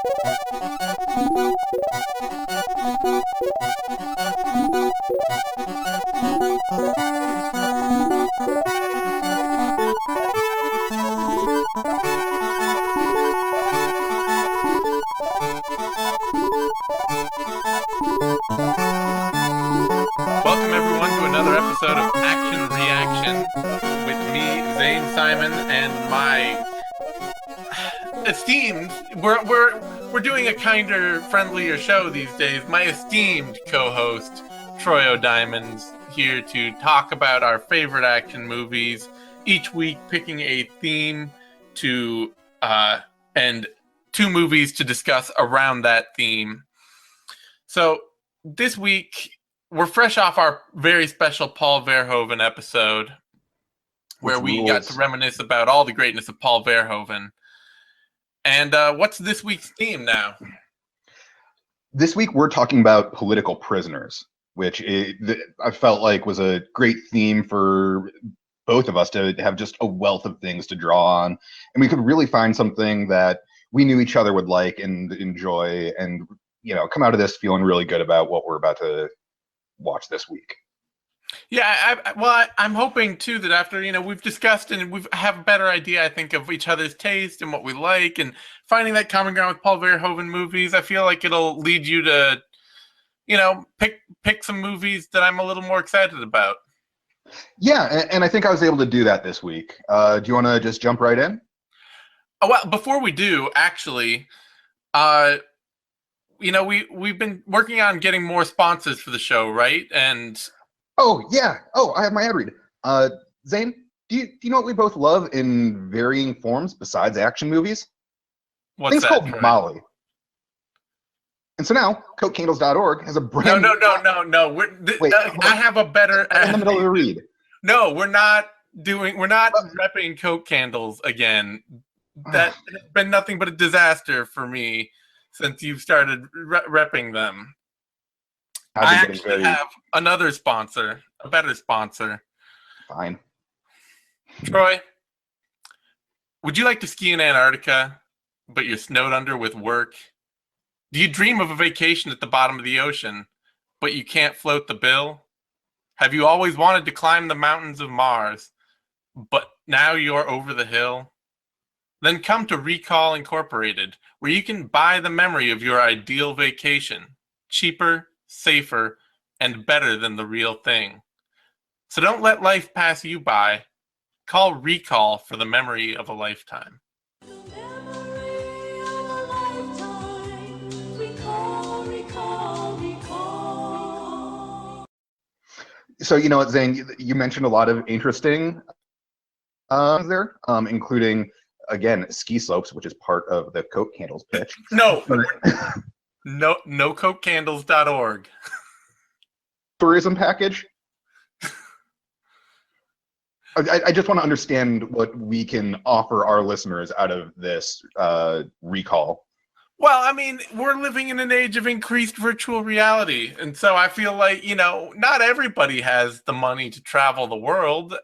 Welcome everyone to another episode of Action Reaction with me, Zane, Simon, and my esteemed. We're doing a kinder, friendlier show these days. My esteemed co-host Troy O'Diamond's here to talk about our favorite action movies. Each week, picking a theme to and two movies to discuss around that theme. So this week, we're fresh off our very special Paul Verhoeven episode, where we got to reminisce about all the greatness of Paul Verhoeven. And what's this week's theme now? This week, we're talking about political prisoners, which I felt like was a great theme for both of us to have just a wealth of things to draw on. And we could really find something that we knew each other would like and enjoy and, come out of this feeling really good about what we're about to watch this week. Yeah, I'm hoping too that after we've discussed and we have a better idea, I think, of each other's taste and what we like, and finding that common ground with Paul Verhoeven movies. I feel like it'll lead you to, pick some movies that I'm a little more excited about. Yeah, and I think I was able to do that this week. Do you want to just jump right in? Oh, well, before we do, actually, we've been working on getting more sponsors for the show, right? And oh yeah, I have my ad read. Zane, do you know what we both love in varying forms besides action movies? What's Things that? called Troy? Molly. And so now, CokeCandles.org has a brand. No. Wait, I have a better. in the middle of the read. No, we're not repping Coke candles again. That has been nothing but a disaster for me since you've started repping them. I actually have another sponsor, a better sponsor. Fine. Troy, would you like to ski in Antarctica, but you're snowed under with work? Do you dream of a vacation at the bottom of the ocean, but you can't float the bill? Have you always wanted to climb the mountains of Mars, but now you're over the hill? Then come to Recall Incorporated, where you can buy the memory of your ideal vacation, cheaper, safer, and better than the real thing. So don't let life pass you by. Call Recall for the memory of a lifetime. So you know what, Zane? You mentioned a lot of interesting there, including, again, ski slopes, which is part of the Coke Candles pitch. No CokeCandles.org. Tourism package. I just want to understand what we can offer our listeners out of this recall. Well, I mean, we're living in an age of increased virtual reality. And so I feel like, not everybody has the money to travel the world.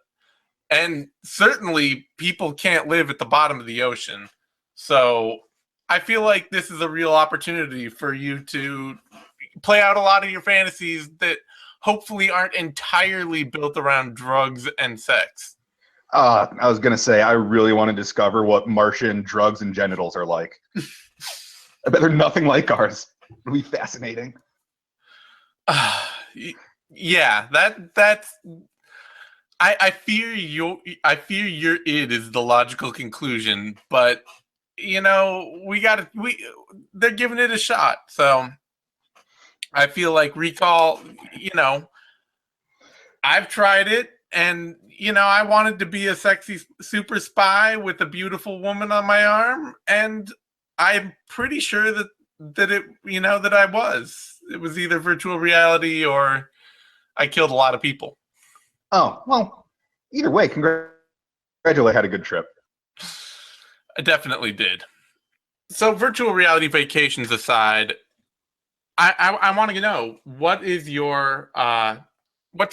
And certainly people can't live at the bottom of the ocean. So I feel like this is a real opportunity for you to play out a lot of your fantasies that hopefully aren't entirely built around drugs and sex. I was going to say, I really want to discover what Martian drugs and genitals are like. I bet they're nothing like ours. It'll be fascinating. Yeah, that's. I fear your id is the logical conclusion, but they're giving it a shot. So I feel like Recall. I've tried it, and I wanted to be a sexy super spy with a beautiful woman on my arm, and I'm pretty sure that I was. It was either virtual reality or I killed a lot of people. Oh, well, either way, congratulations, had a good trip. I definitely did. So virtual reality vacations aside, I want to know, what's your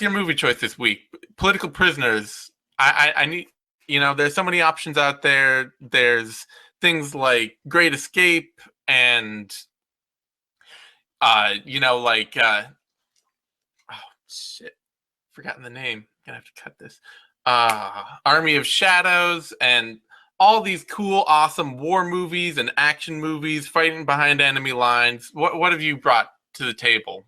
movie choice this week? Political prisoners. I need, there's so many options out there. There's things like Great Escape and oh shit, forgotten the name. Gonna have to cut this. Army of Shadows and all these cool, awesome war movies and action movies fighting behind enemy lines. What have you brought to the table?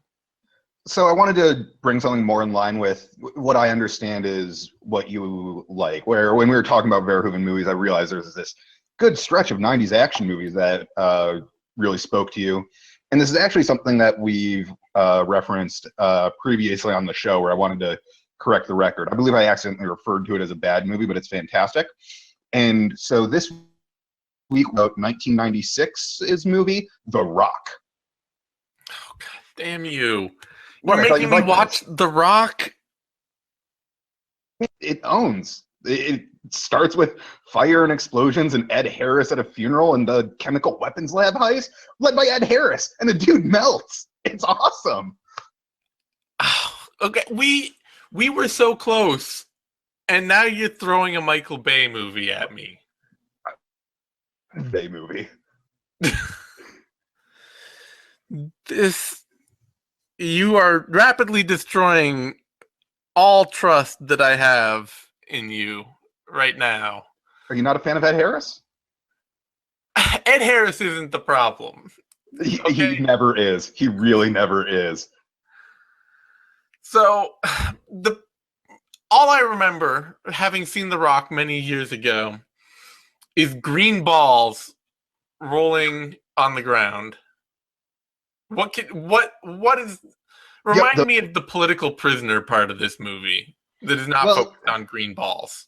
So I wanted to bring something more in line with what I understand is what you like. Where when we were talking about Verhoeven movies, I realized there's this good stretch of 90s action movies that really spoke to you. And this is actually something that we've referenced previously on the show, where I wanted to correct the record. I believe I accidentally referred to it as a bad movie, but it's fantastic. And so this week, about 1996's movie, The Rock. Oh, God damn you. What, You're I thought making you'd me like watch The Rock? It owns. It starts with fire and explosions and Ed Harris at a funeral and the chemical weapons lab heist led by Ed Harris, and the dude melts. It's awesome. Oh, okay, we were so close, and now you're throwing a Michael Bay movie at me. Bay movie. You are rapidly destroying all trust that I have in you right now. Are you not a fan of Ed Harris? Ed Harris isn't the problem. He never is. He really never is. So, all I remember, having seen The Rock many years ago, is green balls rolling on the ground. What is? Remind me of the political prisoner part of this movie that is not focused on green balls.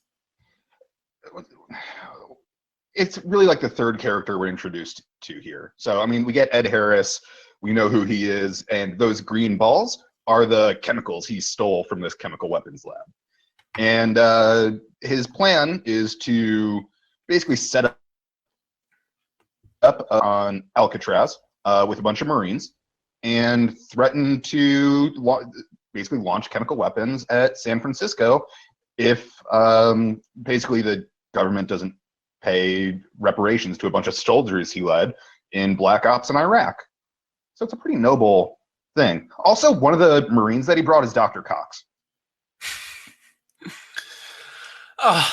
It's really like the third character we're introduced to here. So, I mean, we get Ed Harris, we know who he is, and those green balls are the chemicals he stole from this chemical weapons lab. And his plan is to basically set up on Alcatraz with a bunch of Marines and threaten to basically launch chemical weapons at San Francisco if basically the government doesn't pay reparations to a bunch of soldiers he led in black ops in Iraq. So it's a pretty noble thing. Also, one of the Marines that he brought is Dr. Cox. I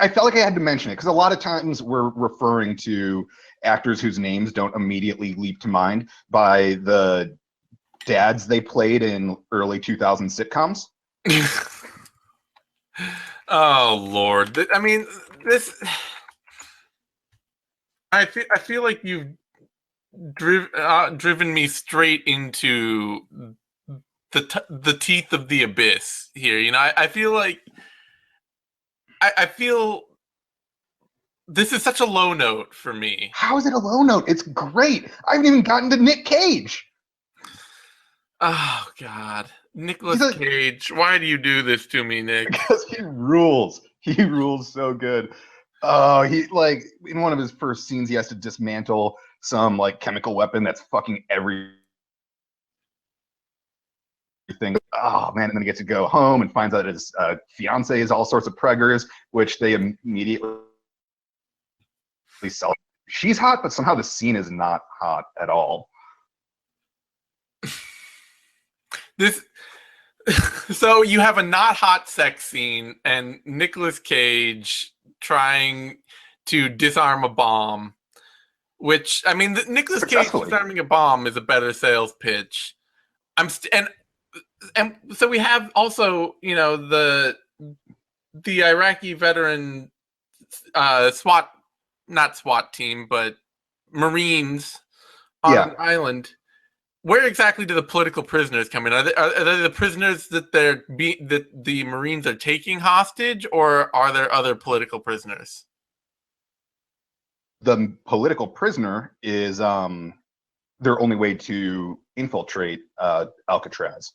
felt like I had to mention it because a lot of times we're referring to actors whose names don't immediately leap to mind by the dads they played in early 2000 sitcoms. Oh Lord! I mean, this. I feel like you've driven me straight into the teeth of the abyss here. You know, I feel like I feel this is such a low note for me. How is it a low note? It's great. I haven't even gotten to Nick Cage. Oh God, Nicolas Cage! Why do you do this to me, Nick? Because he rules. He rules so good. Oh, he like in one of his first scenes, he has to dismantle some like chemical weapon that's fucking everything. Oh man, and then he gets to go home and finds out his fiance is all sorts of preggers, which they immediately sell. She's hot, but somehow the scene is not hot at all. So you have a not hot sex scene and Nicolas Cage trying to disarm a bomb, which I mean, Nicolas Cage disarming a bomb is a better sales pitch. And so we have also, you know, the Iraqi veteran not SWAT team, but Marines on an island. Where exactly do the political prisoners come in? Are they the prisoners that that the Marines are taking hostage, or are there other political prisoners? The political prisoner is their only way to infiltrate Alcatraz.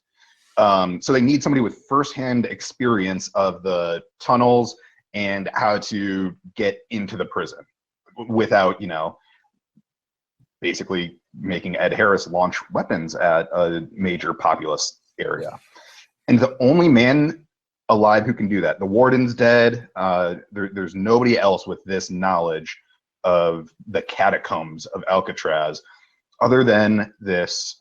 So they need somebody with firsthand experience of the tunnels and how to get into the prison without, you know, basically making Ed Harris launch weapons at a major populous area. And the only man alive who can do that, the warden's dead. There's nobody else with this knowledge of the catacombs of Alcatraz, other than this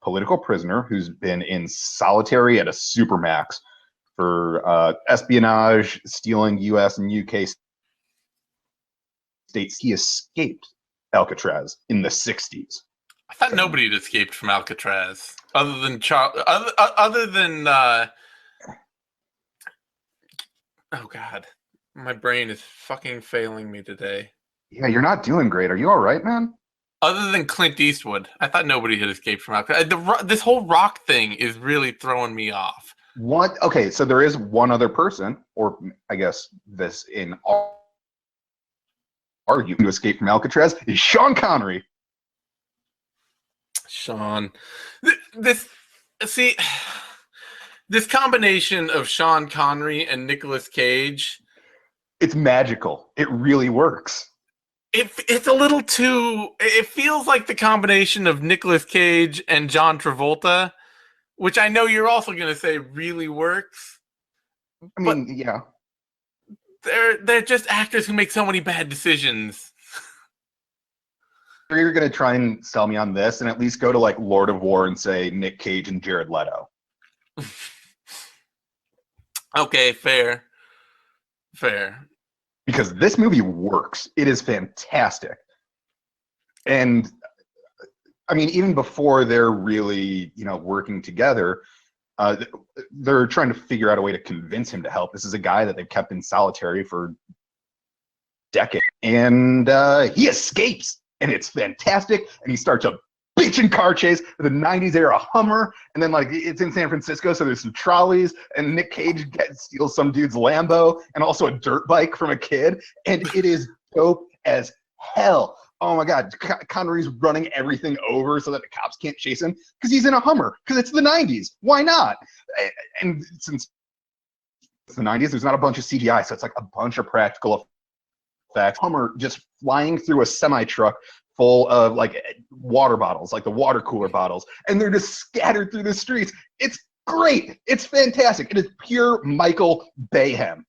political prisoner who's been in solitary at a supermax for espionage, stealing U.S. and U.K. states. He escaped Alcatraz in the 60s. I thought nobody had escaped from Alcatraz other than other than oh god, my brain is fucking failing me today. Yeah, you're not doing great. Are you all right, man? Other than Clint Eastwood, I thought nobody had escaped from Alcatraz. This whole rock thing is really throwing me off. What? Okay, so there is one other person, or I guess this in argument to escape from Alcatraz is Sean Connery. Sean, this see, this combination of Sean Connery and Nicolas Cage, it's magical. It really works. It's a little too. It feels like the combination of Nicolas Cage and John Travolta, which I know you're also going to say really works. I mean, yeah. They're just actors who make so many bad decisions. You're going to try and sell me on this and at least go to like Lord of War and say Nick Cage and Jared Leto. Okay, fair. Because this movie works. It is fantastic. And I mean, even before they're really, working together, they're trying to figure out a way to convince him to help. This is a guy that they've kept in solitary for decades. And he escapes, and it's fantastic. And he starts a bitchin' car chase. In the 90s era Hummer, and then like it's in San Francisco, so there's some trolleys, and Nick Cage steals some dude's Lambo and also a dirt bike from a kid, and it is dope as hell. Oh my god, Connery's running everything over so that the cops can't chase him because he's in a Hummer, because it's the 90s. Why not? And since it's the 90s, there's not a bunch of CGI, so it's like a bunch of practical effects. Hummer just flying through a semi-truck full of like water bottles, like the water cooler bottles, and they're just scattered through the streets. It's great. It's fantastic. It is pure Michael Bayhem.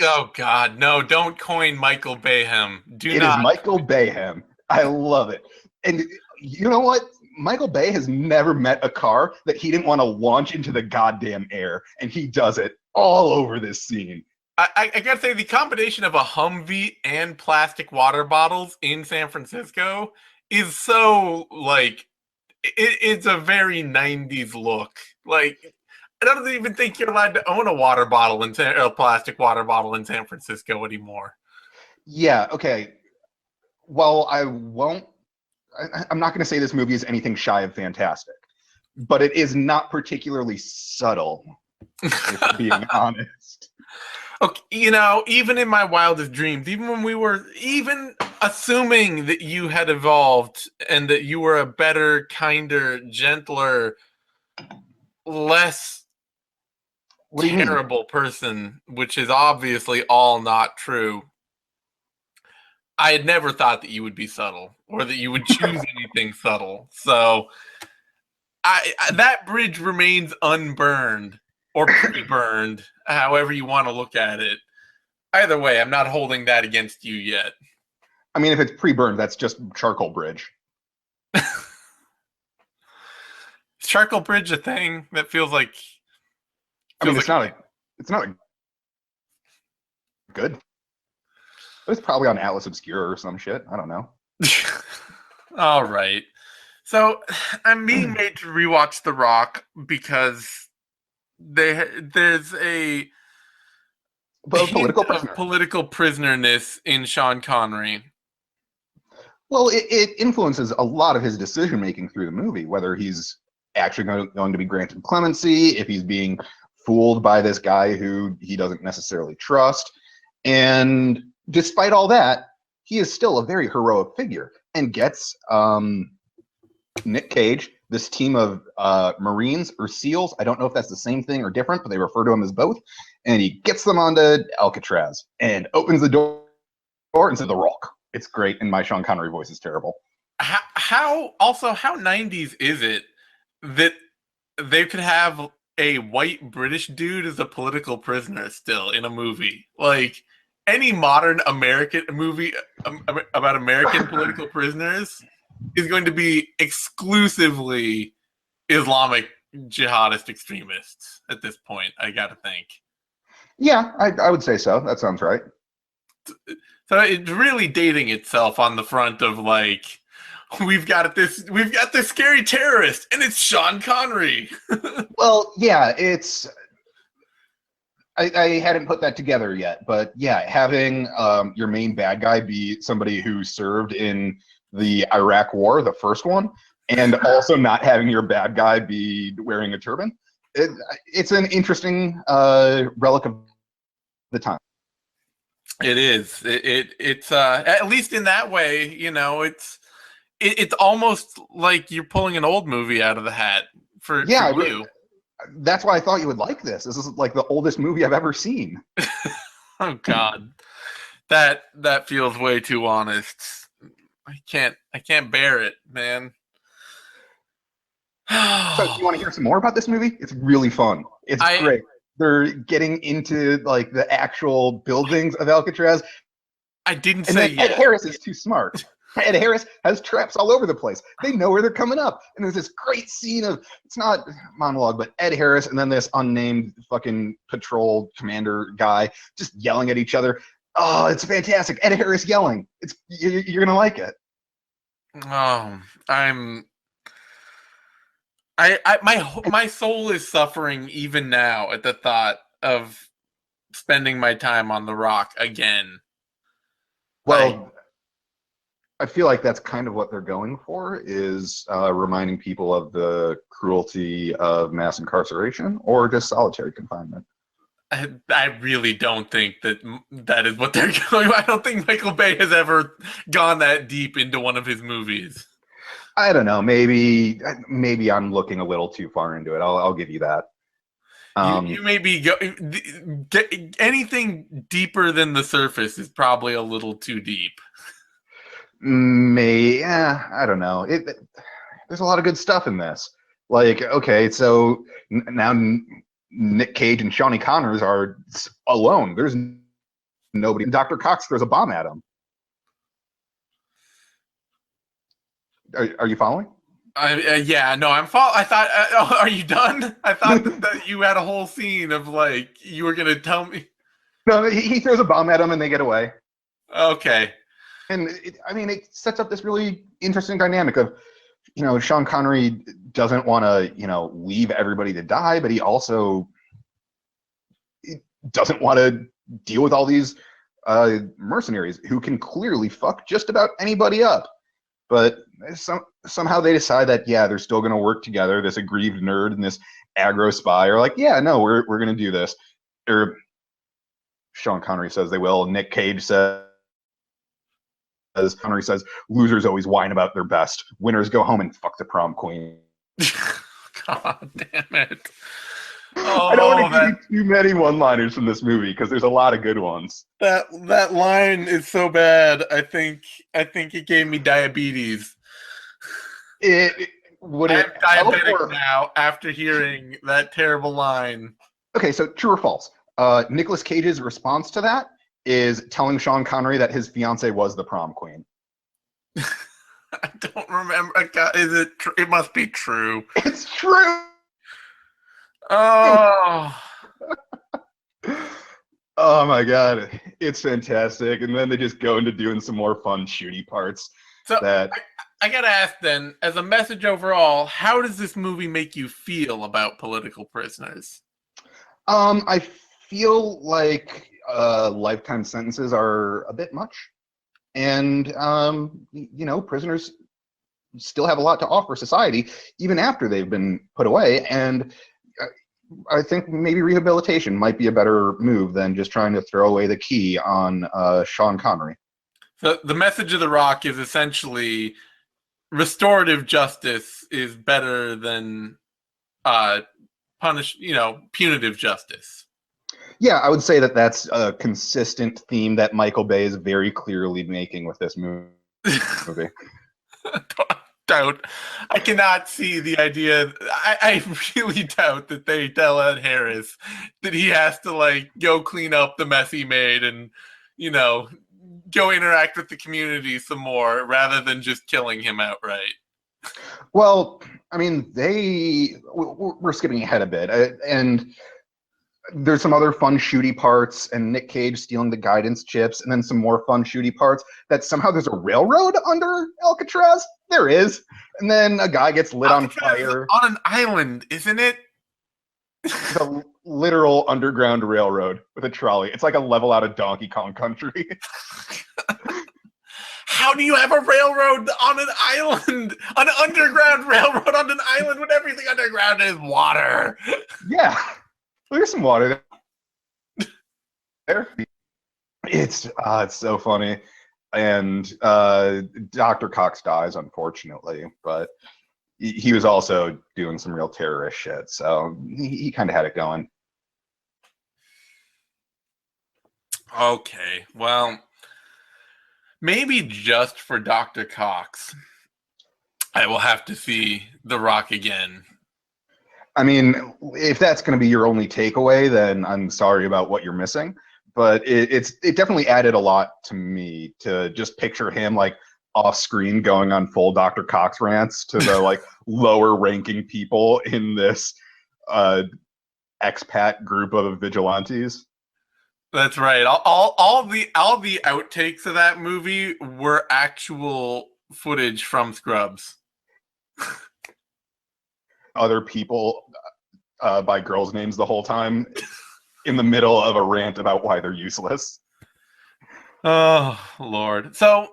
Oh God, no! Don't coin Michael Bayhem. It is Michael Bayhem. I love it. And you know what? Michael Bay has never met a car that he didn't want to launch into the goddamn air, and he does it all over this scene. I gotta say, the combination of a Humvee and plastic water bottles in San Francisco is so, like, it's a very 90s look. Like, I don't even think you're allowed to own a water bottle a plastic water bottle in San Francisco anymore. Yeah, okay. Well, I'm not going to say this movie is anything shy of fantastic, but it is not particularly subtle, if being honest. Okay, even in my wildest dreams, even when we were even assuming that you had evolved and that you were a better, kinder, gentler, less terrible person, which is obviously all not true, I had never thought that you would be subtle or that you would choose anything subtle. So that bridge remains unburned or pre-burned, however you want to look at it. Either way, I'm not holding that against you yet. I mean, if it's pre-burned, that's just charcoal bridge. Is charcoal bridge a thing that feels like? I mean, it's not good. It's probably on Atlas Obscura or some shit. I don't know. All right. So I'm being made to rewatch The Rock because there's a political prisonerness in Sean Connery. Well, it influences a lot of his decision making through the movie, whether he's actually going to be granted clemency, if he's being fooled by this guy who he doesn't necessarily trust. And despite all that, he is still a very heroic figure and gets Nick Cage, this team of Marines or SEALs. I don't know if that's the same thing or different, but they refer to him as both. And he gets them onto Alcatraz and opens the door into The Rock. It's great, and my Sean Connery voice is terrible. How 90s is it that they could have a white British dude as a political prisoner still in a movie? Like, any modern American movie about American political prisoners is going to be exclusively Islamic jihadist extremists at this point. I got to think. Yeah, I would say so. That sounds right. So it's really dating itself on the front of like we've got this scary terrorist and it's Sean Connery. Well, yeah, it's I hadn't put that together yet, but yeah, having your main bad guy be somebody who served in the Iraq War, the first one, and also not having your bad guy be wearing a turban, it's an interesting relic of the time. It is. It's at least in that way, you know, it's almost like you're pulling an old movie out of the hat for you. That's why I thought you would like this. This is like the oldest movie I've ever seen. Oh God, that feels way too honest. I can't bear it, man. So, you want to hear some more about this movie? It's really fun. It's great. They're getting into like the actual buildings of Alcatraz. I didn't say Ed Harris is too smart. Ed Harris has traps all over the place. They know where they're coming up. And there's this great scene of, it's not monologue, but Ed Harris and then this unnamed fucking patrol commander guy just yelling at each other. Oh, it's fantastic. Ed Harris yelling. You're going to like it. Oh, my soul is suffering even now at the thought of spending my time on the Rock again. Well, I feel like that's kind of what they're going for, is reminding people of the cruelty of mass incarceration or just solitary confinement. I really don't think that is what they're going. I don't think Michael Bay has ever gone that deep into one of his movies. I don't know. Maybe I'm looking a little too far into it. I'll give you that. You may be anything deeper than the surface is probably a little too deep. I don't know. There's a lot of good stuff in this. Like, okay, so now Nick Cage and Shawnee Connors are alone. There's nobody. Dr. Cox throws a bomb at him. Are you following? Yeah, no, I'm following. I thought, are you done? I thought that you had a whole scene of like you were gonna tell me. No, he throws a bomb at him and they get away. Okay. And it sets up this really interesting dynamic of, Sean Connery doesn't want to, leave everybody to die, but he also doesn't want to deal with all these mercenaries who can clearly fuck just about anybody up. But somehow they decide that, yeah, they're still going to work together. This aggrieved nerd and this aggro spy are like, yeah, no, we're going to do this. Or Sean Connery says they will. Nick Cage says, Connery says, losers always whine about their best. Winners go home and fuck the prom queen. God damn it. Oh, I don't want to give you too many one-liners from this movie because there's a lot of good ones. That line is so bad. I think it gave me diabetes. I'm diabetic now after hearing that terrible line. Okay, so true or false? Nicolas Cage's response to that is telling Sean Connery that his fiance was the prom queen. I don't remember. Is it? It must be true. It's true. Oh. Oh my god, it's fantastic. And then they just go into doing some more fun shooty parts. So I gotta ask then, as a message overall, how does this movie make you feel about political prisoners? I feel like lifetime sentences are a bit much. And prisoners still have a lot to offer society even after they've been put away. And I think maybe rehabilitation might be a better move than just trying to throw away the key on Sean Connery. So the message of The Rock is essentially restorative justice is better than punitive justice. Yeah, I would say that that's a consistent theme that Michael Bay is very clearly making with this movie. I cannot see the idea. I really doubt that they tell Ed Harris that he has to like go clean up the mess he made and go interact with the community some more rather than just killing him outright. Well, I mean, we're skipping ahead a bit, and there's some other fun shooty parts, and Nick Cage stealing the guidance chips, and then some more fun shooty parts that somehow there's a railroad under Alcatraz. There is. And then a guy gets lit Alcatraz on fire. On an island, isn't it? The literal underground railroad with a trolley. It's like a level out of Donkey Kong Country. How do you have a railroad on an island? An underground railroad on an island when everything underground is water? Yeah. There's some water there. It's so funny. And Dr. Cox dies, unfortunately, but he was also doing some real terrorist shit, so he kind of had it going. Okay, well, maybe just for Dr. Cox, I will have to see The Rock again. I mean, if that's going to be your only takeaway, then I'm sorry about what you're missing. But it definitely added a lot to me to just picture him like off screen going on full Dr. Cox rants to the like lower ranking people in this expat group of vigilantes. That's right. All the outtakes of that movie were actual footage from Scrubs. Other people by girls' names the whole time in the middle of a rant about why they're useless. Oh, Lord. So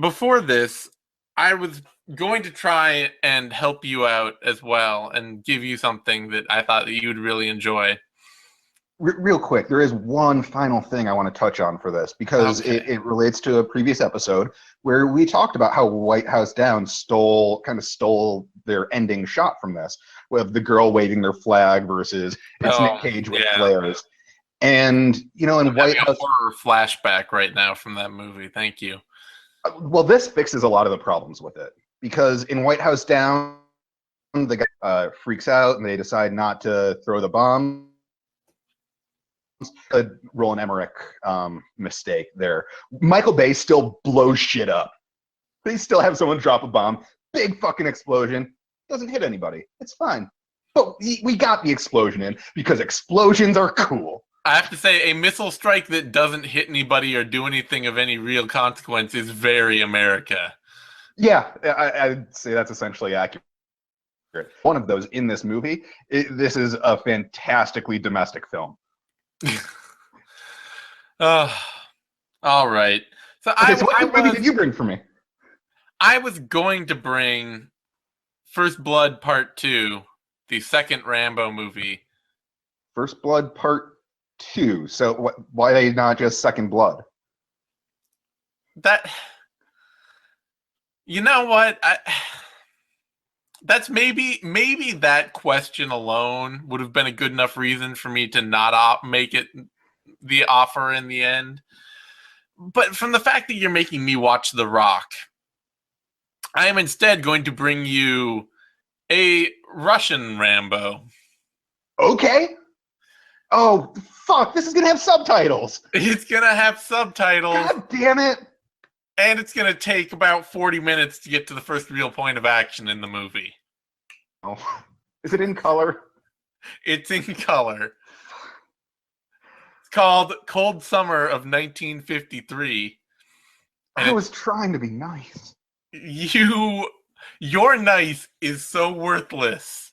before this, I was going to try and help you out as well and give you something that I thought that you would really enjoy. Real quick, there is one final thing I want to touch on for this because it relates to a previous episode where we talked about how White House Down stole their ending shot from this, with the girl waving their flag versus Nick Cage with flares. And in White House, horror flashback right now from that movie. Thank you. Well, this fixes a lot of the problems with it because in White House Down, the guy freaks out and they decide not to throw the bomb. A Roland Emmerich mistake there. Michael Bay still blows shit up. They still have someone drop a bomb, big fucking explosion, doesn't hit anybody. It's fine. But we got the explosion in because explosions are cool. I have to say, a missile strike that doesn't hit anybody or do anything of any real consequence is very America. Yeah, I'd say that's essentially accurate. One of those in this movie. This is a fantastically domestic film. All right. So what movie did you bring for me? I was going to bring First Blood Part 2, the second Rambo movie. First Blood Part 2. So why not just Second Blood? You know what? That's maybe that question alone would have been a good enough reason for me to not make it the offer in the end. But from the fact that you're making me watch The Rock, I am instead going to bring you a Russian Rambo. Okay. Oh, fuck. This is going to have subtitles. It's going to have subtitles. God damn it. And it's going to take about 40 minutes to get to the first real point of action in the movie. Oh, is it in color? It's in color. It's called Cold Summer of 1953. I was trying to be nice. Your nice is so worthless.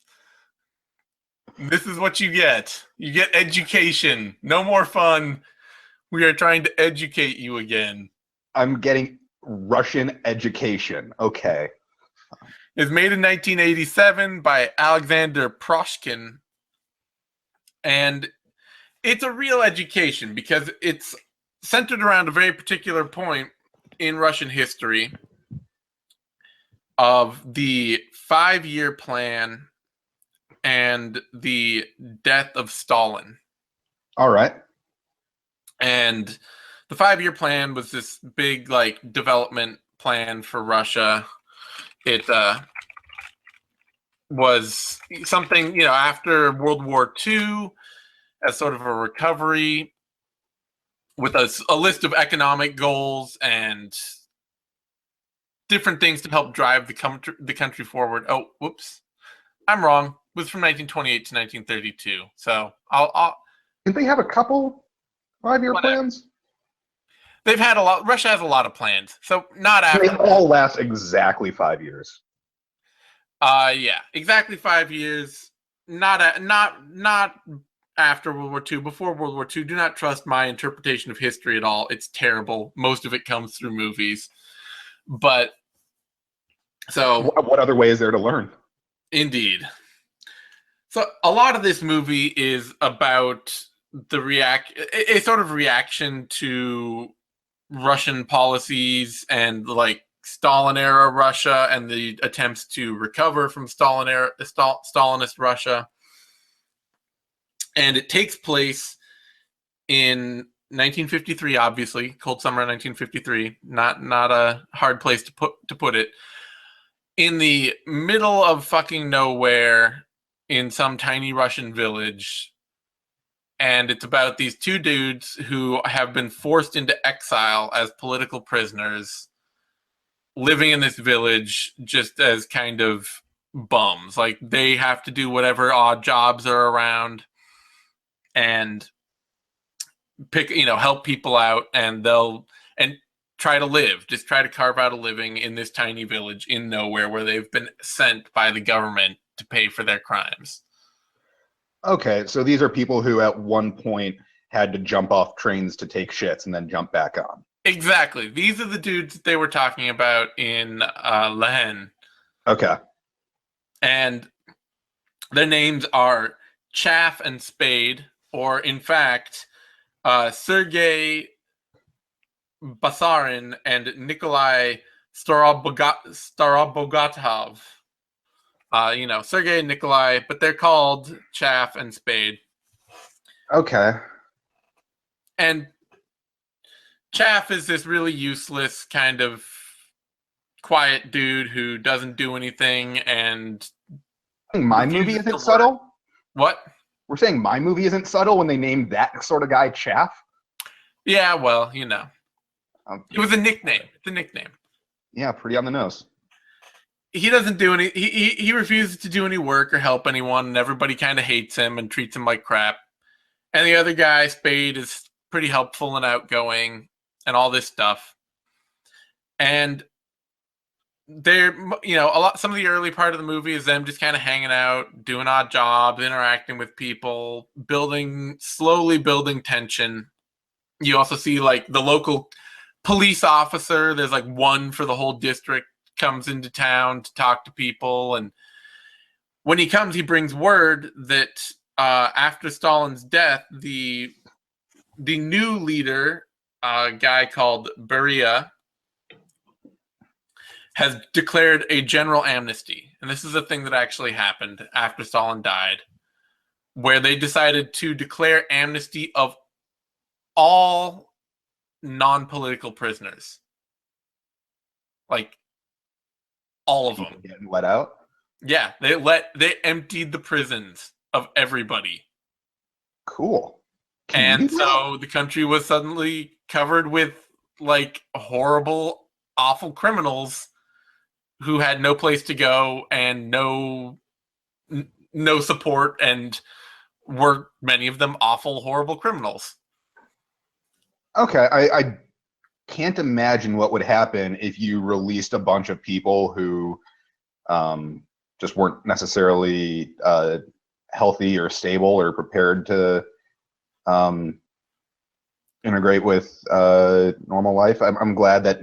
This is what you get. You get education. No more fun. We are trying to educate you again. I'm getting Russian education. Okay. It's made in 1987 by Alexander Proshkin. And it's a real education because it's centered around a very particular point in Russian history of the 5-year plan and the death of Stalin. All right. And the 5-year plan was this big, development plan for Russia. It was something, after World War II, as sort of a recovery with a list of economic goals and different things to help drive the country forward. Oh, whoops, I'm wrong. It was from 1928 to 1932. So I'll Didn't they have a couple 5-year whatever. plans? They've had a lot. Russia has a lot of plans, so not They after. all last exactly 5 years. Yeah, exactly 5 years. Not after World War II. Before World War II, do not trust my interpretation of history at all. It's terrible. Most of it comes through movies. But so What other way is there to learn? indeed. So a lot of this movie is about a sort of reaction to Russian policies and like Stalin era Russia and the attempts to recover from Stalinist Russia. And it takes place in 1953, obviously, cold summer 1953. Not a hard place to put it. In the middle of fucking nowhere in some tiny Russian village. And it's about these two dudes who have been forced into exile as political prisoners, living in this village just as kind of bums. Like they have to do whatever odd jobs are around and help people out, and try to live, just try to carve out a living in this tiny village in nowhere where they've been sent by the government to pay for their crimes. Okay, so these are people who at one point had to jump off trains to take shits and then jump back on. Exactly. These are the dudes that they were talking about in Lehen. Okay. And their names are Chaff and Spade, or in fact, Sergei Basarin and Nikolai Starobogatov. Sergei and Nikolai, but they're called Chaff and Spade. Okay. And Chaff is this really useless kind of quiet dude who doesn't do anything and my movie isn't subtle? What? We're saying my movie isn't subtle when they named that sort of guy Chaff? Yeah, well, it was a nickname. It's a nickname. Yeah, pretty on the nose. He doesn't do any. He refuses to do any work or help anyone, and everybody kind of hates him and treats him like crap. And the other guy, Spade, is pretty helpful and outgoing, and all this stuff. And they're, some of the early part of the movie is them just kind of hanging out, doing odd jobs, interacting with people, slowly building tension. You also see like the local police officer. There's like one for the whole district, comes into town to talk to people, and when he comes, he brings word that after Stalin's death, the new leader, a guy called Beria, has declared a general amnesty. And this is a thing that actually happened after Stalin died, where they decided to declare amnesty of all non-political prisoners. Like, all of them. Getting let out? Yeah, they emptied the prisons of everybody. Cool. And so the country was suddenly covered with like horrible, awful criminals who had no place to go and no support, and were many of them awful, horrible criminals. Okay, I can't imagine what would happen if you released a bunch of people who just weren't necessarily healthy or stable or prepared to integrate with normal life. I'm glad that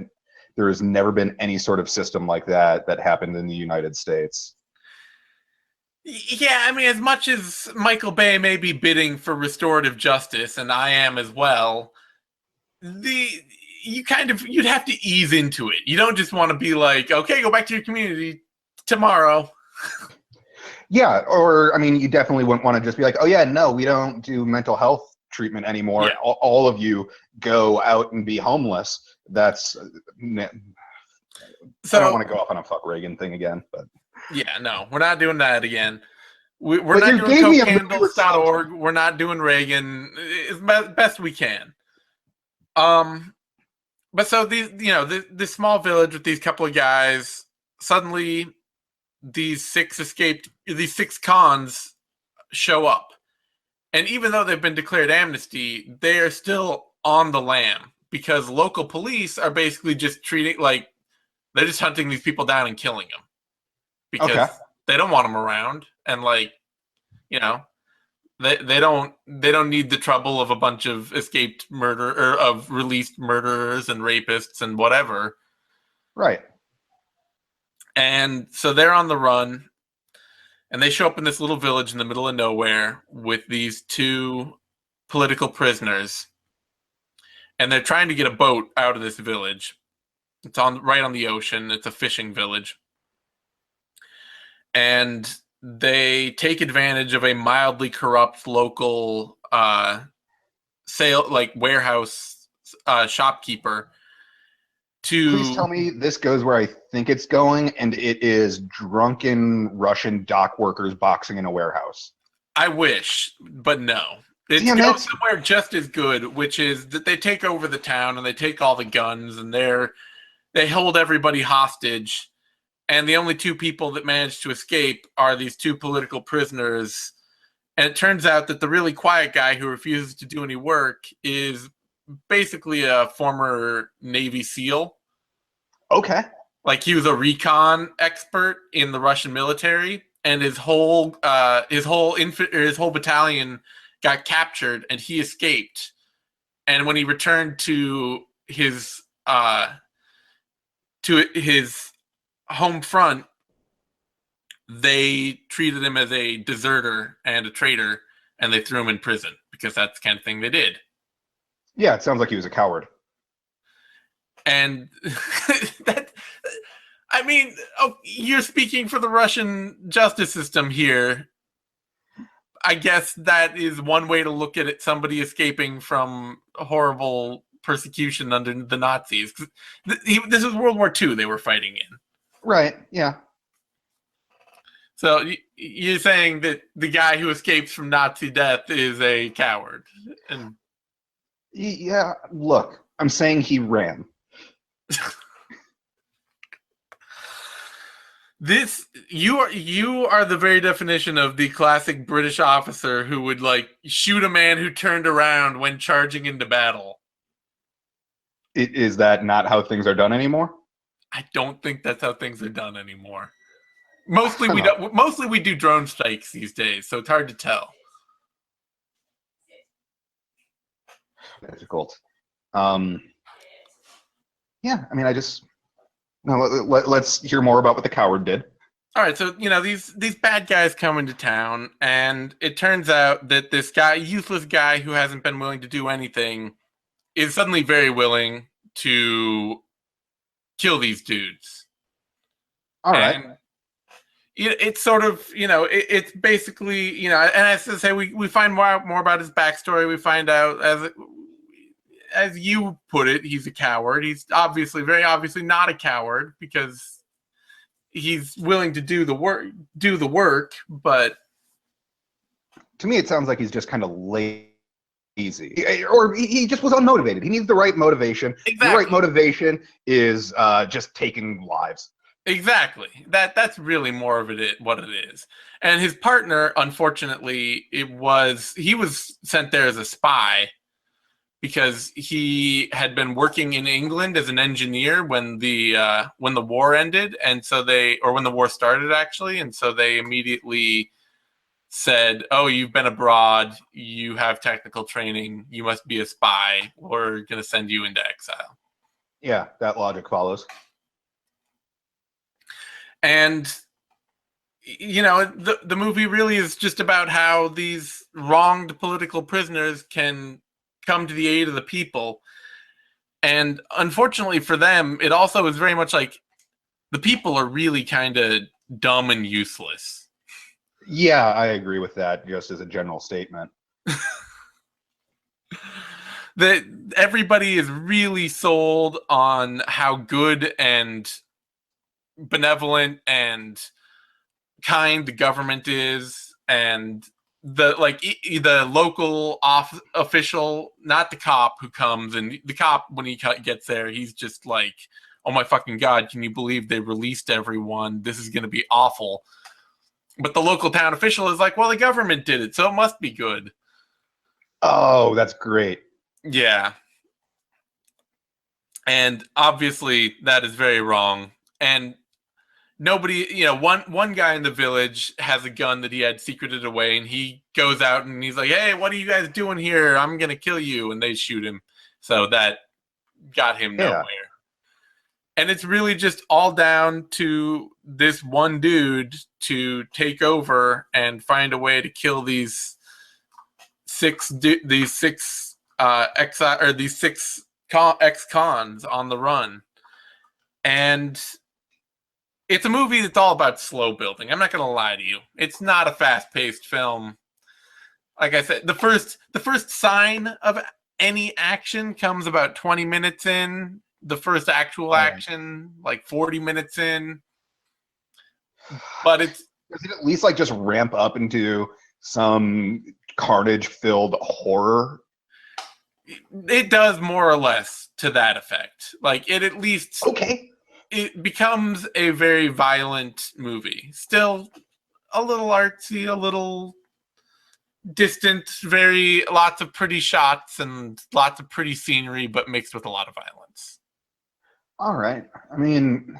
there has never been any sort of system like that happened in the United States. Yeah, I mean, as much as Michael Bay may be bidding for restorative justice, and I am as well, you'd have to ease into it. You don't just want to be like, okay, go back to your community tomorrow. Yeah, or I mean, you definitely wouldn't want to just be like, oh yeah, no, we don't do mental health treatment anymore. Yeah. All of you go out and be homeless. That's I don't want to go off on a fuck Reagan thing again, but yeah, no, we're not doing that again. We're but not doing CokeCandles.org. We're not doing Reagan as best we can. But so these, this small village with these couple of guys, suddenly these six cons show up. And even though they've been declared amnesty, they are still on the lam because local police are basically just treating like they're just hunting these people down and killing them because Okay. they don't want them around, and like, you know, they don't need the trouble of a bunch of escaped murder or of released murderers and rapists and whatever. Right. And so they're on the run, and they show up in this little village in the middle of nowhere with these two political prisoners, and they're trying to get a boat out of this village. It's on right on the ocean. It's a fishing village, and they take advantage of a mildly corrupt local warehouse shopkeeper Please to. tell me this goes where I think it's going, and it is drunken Russian dock workers boxing in a warehouse. I wish, but no. It Damn goes it! somewhere just as good, which is that they take over the town and they take all the guns and they hold everybody hostage. And the only two people that manage to escape are these two political prisoners. And it turns out that the really quiet guy who refuses to do any work is basically a former Navy SEAL. Okay. Like he was a recon expert in the Russian military, and his whole battalion got captured, and he escaped. And when he returned to his home front, they treated him as a deserter and a traitor, and they threw him in prison because that's the kind of thing they did. Yeah, it sounds like he was a coward. And that, I mean, you're speaking for the Russian justice system here. I guess that is one way to look at it. Somebody escaping from horrible persecution under the Nazis. This is World War II they were fighting in. Right. Yeah. So you're saying that the guy who escapes from Nazi death is a coward? And Yeah. Look, I'm saying he ran. You are the very definition of the classic British officer who would like shoot a man who turned around when charging into battle. Is that not how things are done anymore? I don't think that's how things are done anymore. Mostly we don't. Mostly we do drone strikes these days, so it's hard to tell. Difficult. Yeah, I mean, let's hear more about what the coward did. All right, so these bad guys come into town, and it turns out that this guy, useless guy who hasn't been willing to do anything, is suddenly very willing to kill these dudes. All right. And it's sort of, it's basically, and as I say, we find more about his backstory. We find out, as you put it, he's a coward. He's very obviously not a coward because he's willing to do the work, but to me, it sounds like he's just kind of lazy, or he just was unmotivated. He needs the right motivation. Exactly. The right motivation is just taking lives. Exactly. That's really more of it what it is. And his partner, unfortunately, he was sent there as a spy because he had been working in England as an engineer when the war ended, and so when the war started actually, and so they immediately said, "Oh, you've been abroad, you have technical training, you must be a spy. We're going to send you into exile." Yeah, that logic follows. And the movie really is just about how these wronged political prisoners can come to the aid of the people. And unfortunately for them, it also is very much like the people are really kind of dumb and useless. Yeah, I agree with that, just as a general statement. That everybody is really sold on how good and benevolent and kind the government is, and the local official, not the cop who comes, and the cop when he gets there, he's just like, "Oh my fucking god, can you believe they released everyone? This is going to be awful." But the local town official is like, "Well, the government did it, so it must be good." Oh, that's great. Yeah. And obviously that is very wrong. And nobody, one guy in the village has a gun that he had secreted away, and he goes out and he's like, "Hey, what are you guys doing here? I'm gonna kill you," and they shoot him. So that got him Yeah. nowhere. And it's really just all down to this one dude to take over and find a way to kill these six ex-cons on the run. And it's a movie that's all about slow building. I'm not going to lie to you. It's not a fast-paced film. Like I said, the first sign of any action comes about 20 minutes in. The first actual action, like 40 minutes in. But does it at least like just ramp up into some carnage-filled horror? It does more or less to that effect. Like it at least it becomes a very violent movie. Still a little artsy, a little distant, lots of pretty shots and lots of pretty scenery, but mixed with a lot of violence. All right. I mean,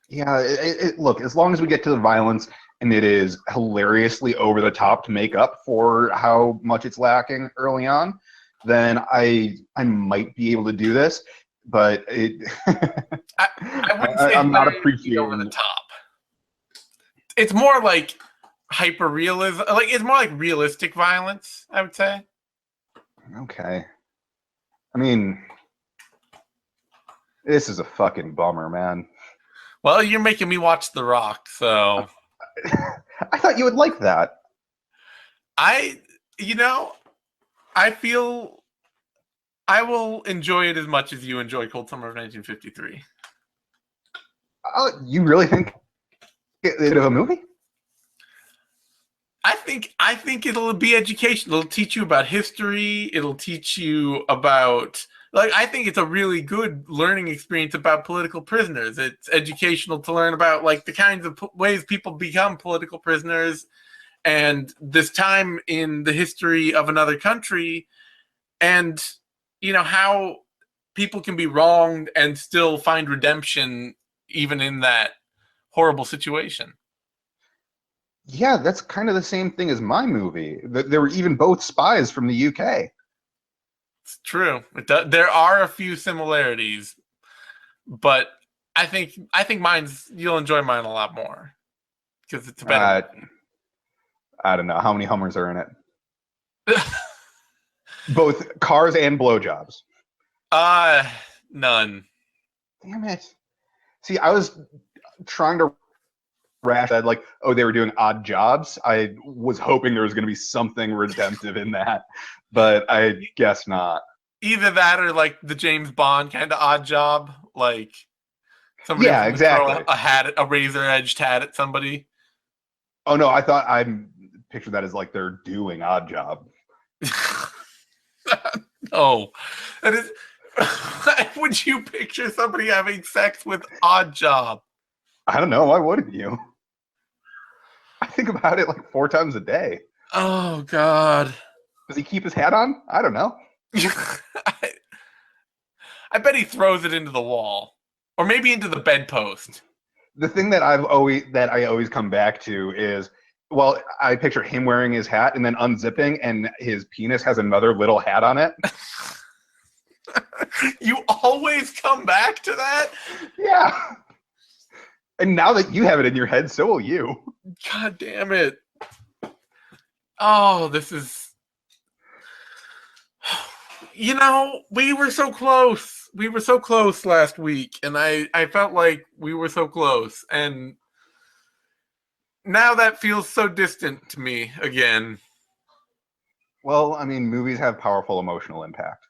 yeah, look, as long as we get to the violence and it is hilariously over the top to make up for how much it's lacking early on, then I might be able to do this. But I wouldn't say I'm not appreciating over the top. It's more like hyper realism. Like it's more like realistic violence, I would say. Okay. I mean, this is a fucking bummer, man. Well, you're making me watch The Rock, so I thought you would like that. I feel I will enjoy it as much as you enjoy Cold Summer of 1953. You really think it's a movie? I think it'll be educational. It'll teach you about history. It'll teach you about I think it's a really good learning experience about political prisoners. It's educational to learn about the kinds of ways people become political prisoners and this time in the history of another country, and how people can be wronged and still find redemption even in that horrible situation. Yeah, that's kind of the same thing as my movie. They were even both spies from the UK. It's true. There are a few similarities, but I think you'll enjoy mine a lot more because it's a better. I don't know how many Hummers are in it. Both cars and blowjobs. None. Damn it. See, I was trying to rash that they were doing odd jobs. I was hoping there was going to be something redemptive in that, but I guess not. Either that or the James Bond kind of odd job, somebody exactly. throw a razor edged hat at somebody. Oh no, I thought I pictured that as they're doing odd job. Oh, that is. Would you picture somebody having sex with odd job? I don't know. Why wouldn't you? I think about it 4 times a day. Oh God. Does he keep his hat on? I don't know. I bet he throws it into the wall, or maybe into the bedpost. The thing that I always come back to is, well, I picture him wearing his hat and then unzipping, and his penis has another little hat on it. You always come back to that? Yeah. And now that you have it in your head, so will you. God damn it. Oh, this is... we were so close. We were so close last week, and I felt like we were so close. And now that feels so distant to me again. Well, I mean, movies have powerful emotional impact.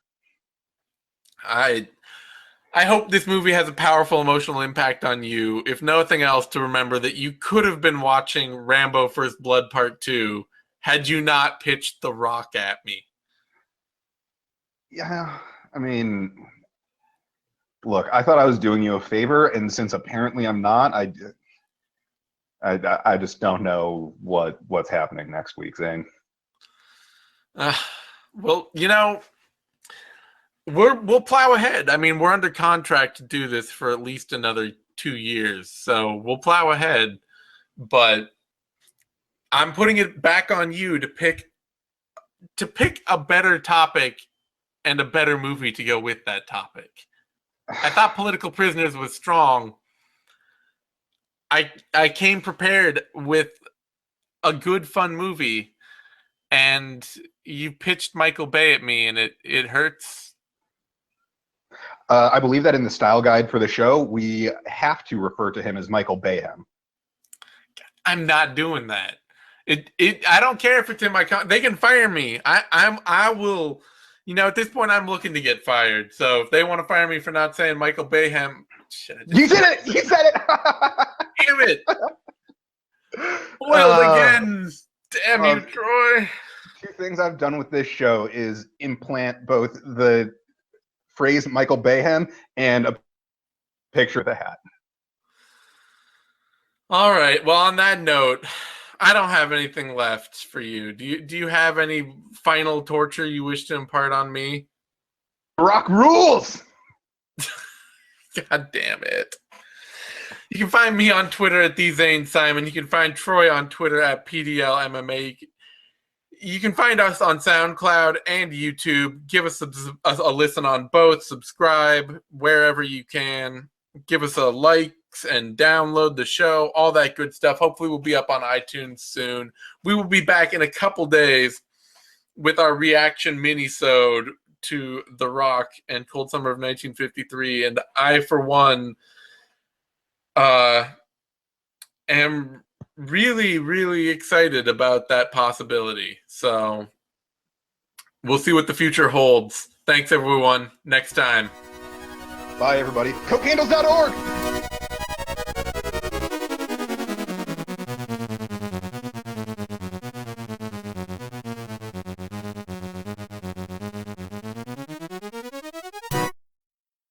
I hope this movie has a powerful emotional impact on you, if nothing else, to remember that you could have been watching Rambo First Blood Part 2 had you not pitched The Rock at me. Yeah, I mean, look, I thought I was doing you a favor, and since apparently I'm not, I just don't know what's happening next week, Zane. Uh, well, we'll plow ahead. I mean, we're under contract to do this for at least another 2 years, so we'll plow ahead. But I'm putting it back on you to pick a better topic and a better movie to go with that topic. I thought Political Prisoners was strong. I came prepared with a good, fun movie, and you pitched Michael Bay at me, and it hurts. I believe that in the style guide for the show, we have to refer to him as Michael Bayham. I'm not doing that. I don't care if it's in my they can fire me. I will. At this point, I'm looking to get fired. So if they want to fire me for not saying Michael Bayham, you did it. You said it. Damn it. Foiled again. Damn you, Troy. Two things I've done with this show is implant both the phrase Michael Bayham and a picture of the hat. All right. Well, on that note, I don't have anything left for you. Do you have any final torture you wish to impart on me? Rock rules. God damn it. You can find me on Twitter at Zane Simon. You can find Troy on Twitter at PDLMMA. You can find us on SoundCloud and YouTube. Give us a listen on both. Subscribe wherever you can. Give us a like and download the show, all that good stuff. Hopefully we'll be up on iTunes soon. We will be back in a couple days with our reaction mini-sode to The Rock and Cold Summer of 1953. And I, for one, am really, really excited about that possibility. So we'll see what the future holds. Thanks, everyone. Next time. Bye, everybody. CokeHandles.org.